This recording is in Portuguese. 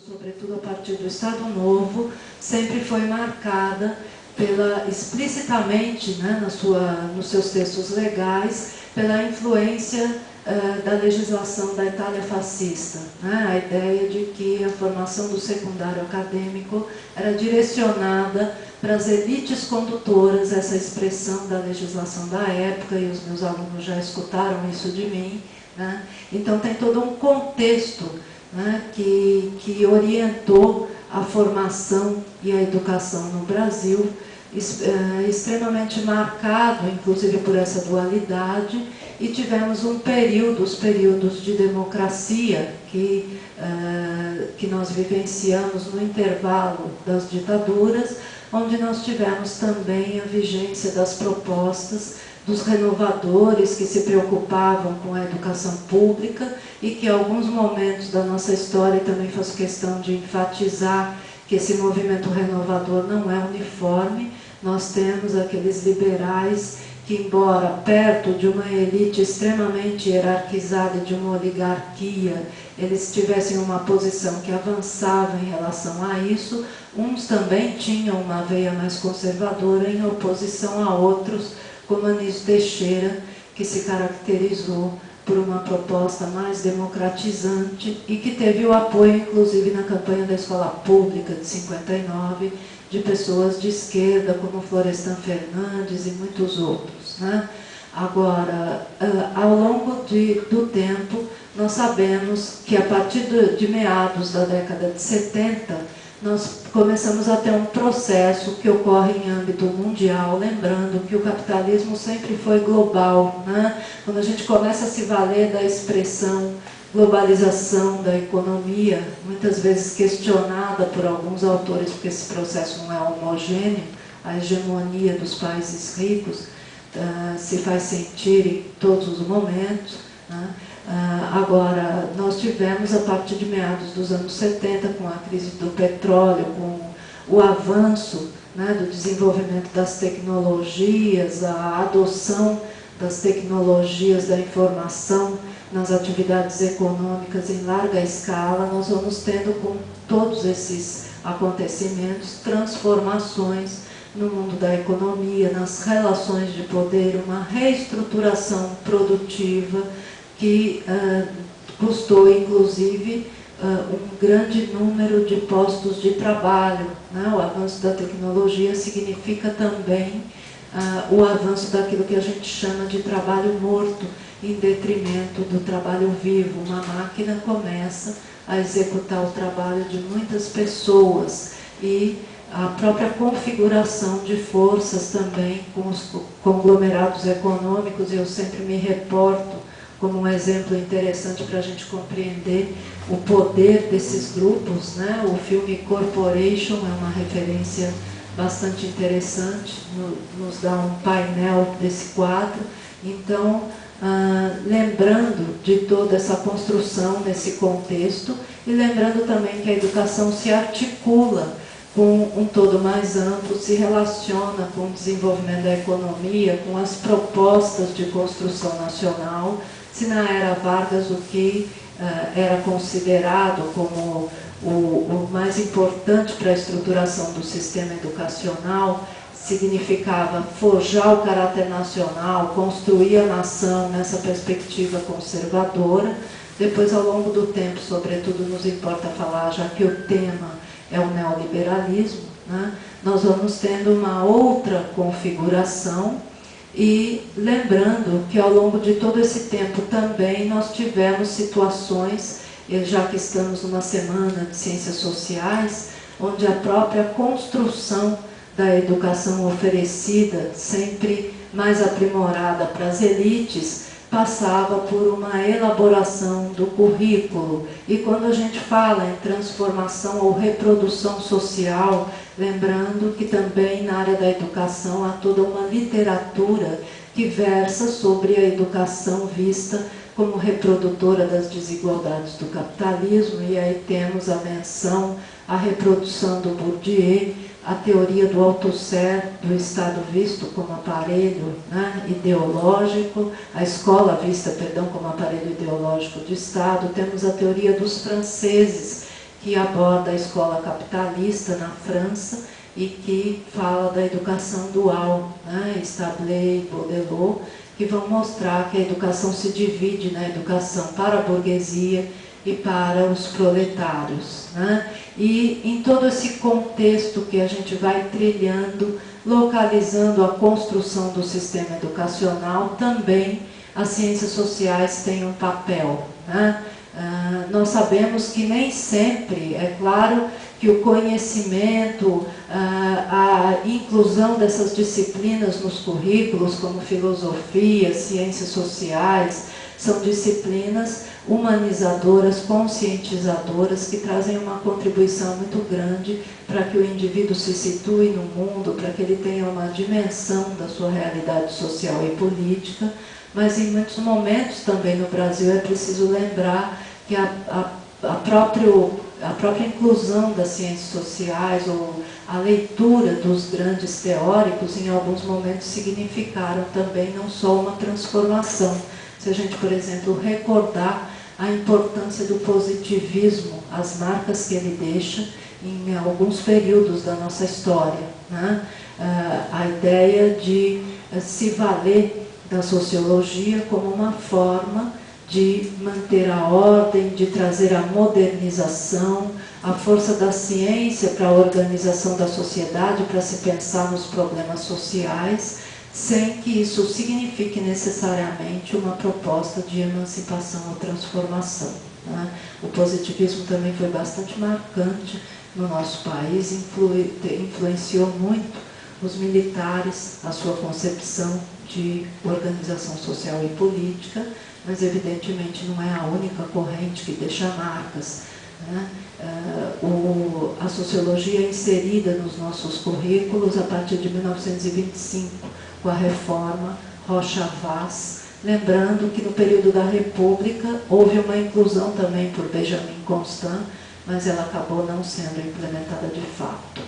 sobretudo a partir do Estado Novo, sempre foi marcada pela, explicitamente, né, nos seus textos legais, pela influência da legislação da Itália fascista. Né? A ideia de que a formação do secundário acadêmico era direcionada para as elites condutoras, essa expressão da legislação da época, e os meus alunos já escutaram isso de mim. Né? Então tem todo um contexto, né, que orientou a formação e a educação no Brasil, extremamente marcado, inclusive por essa dualidade, e tivemos os períodos de democracia que nós vivenciamos no intervalo das ditaduras, onde nós tivemos também a vigência das propostas dos renovadores que se preocupavam com a educação pública e que, em alguns momentos da nossa história, também faço questão de enfatizar que esse movimento renovador não é uniforme. Nós temos aqueles liberais que, embora perto de uma elite extremamente hierarquizada, de uma oligarquia, eles tivessem uma posição que avançava em relação a isso, uns também tinham uma veia mais conservadora em oposição a outros, como Anísio Teixeira, que se caracterizou por uma proposta mais democratizante e que teve o apoio, inclusive, na campanha da Escola Pública de 59, de pessoas de esquerda, como Florestan Fernandes e muitos outros. Né? Agora, ao longo do tempo, nós sabemos que, a partir de meados da década de 70, nós começamos a ter um processo que ocorre em âmbito mundial, lembrando que o capitalismo sempre foi global. Né? Quando a gente começa a se valer da expressão globalização da economia, muitas vezes questionada por alguns autores, porque esse processo não é homogêneo, a hegemonia dos países ricos se faz sentir em todos os momentos. Né? Agora, nós tivemos, a partir de meados dos anos 70, com a crise do petróleo, com o avanço, né, do desenvolvimento das tecnologias, a adoção das tecnologias da informação nas atividades econômicas em larga escala, nós vamos tendo, com todos esses acontecimentos, transformações no mundo da economia, nas relações de poder, uma reestruturação produtiva que custou, inclusive, um grande número de postos de trabalho. Né? O avanço da tecnologia significa também o avanço daquilo que a gente chama de trabalho morto, em detrimento do trabalho vivo. Uma máquina começa a executar o trabalho de muitas pessoas e a própria configuração de forças também com os conglomerados econômicos. Eu sempre me reporto como um exemplo interessante para a gente compreender o poder desses grupos. Né? O filme Corporation é uma referência bastante interessante, nos dá um painel desse quadro. Então, lembrando de toda essa construção nesse contexto e lembrando também que a educação se articula com um todo mais amplo, se relaciona com o desenvolvimento da economia, com as propostas de construção nacional. Se na era Vargas o que era considerado como o mais importante para a estruturação do sistema educacional significava forjar o caráter nacional, construir a nação nessa perspectiva conservadora. Depois, ao longo do tempo, sobretudo nos importa falar, já que o tema é o neoliberalismo, né? Nós vamos tendo uma outra configuração e lembrando que ao longo de todo esse tempo também nós tivemos situações, já que estamos numa semana de ciências sociais, onde a própria construção da educação oferecida, sempre mais aprimorada para as elites, passava por uma elaboração do currículo. E quando a gente fala em transformação ou reprodução social, lembrando que também na área da educação há toda uma literatura que versa sobre a educação vista como reprodutora das desigualdades do capitalismo, e aí temos a menção, a reprodução do Bourdieu, a teoria do Althusser, do Estado visto como aparelho, né, ideológico, a escola vista, perdão, como aparelho ideológico de Estado. Temos a teoria dos franceses, que aborda a escola capitalista na França e que fala da educação dual, né? Stablé e Bourdieu, que vão mostrar que a educação se divide na educação para a burguesia e para os proletários, né? E em todo esse contexto que a gente vai trilhando, localizando a construção do sistema educacional, também as ciências sociais têm um papel, né? Nós sabemos que nem sempre, é claro que o conhecimento, a inclusão dessas disciplinas nos currículos, como filosofia, ciências sociais, são disciplinas humanizadoras, conscientizadoras, que trazem uma contribuição muito grande para que o indivíduo se situe no mundo, para que ele tenha uma dimensão da sua realidade social e política. Mas em muitos momentos também no Brasil é preciso lembrar que a própria inclusão das ciências sociais ou a leitura dos grandes teóricos em alguns momentos significaram também não só uma transformação. Se a gente, por exemplo, recordar a importância do positivismo, as marcas que ele deixa em alguns períodos da nossa história, né? A ideia de se valer da sociologia como uma forma de manter a ordem, de trazer a modernização, a força da ciência para a organização da sociedade, para se pensar nos problemas sociais, sem que isso signifique necessariamente uma proposta de emancipação ou transformação, né? O positivismo também foi bastante marcante no nosso país, influenciou muito os militares, a sua concepção de organização social e política, mas evidentemente não é a única corrente que deixa marcas, né? A sociologia é inserida nos nossos currículos a partir de 1925, com a reforma Rocha Vaz, lembrando que no período da República houve uma inclusão também por Benjamin Constant, mas ela acabou não sendo implementada de fato.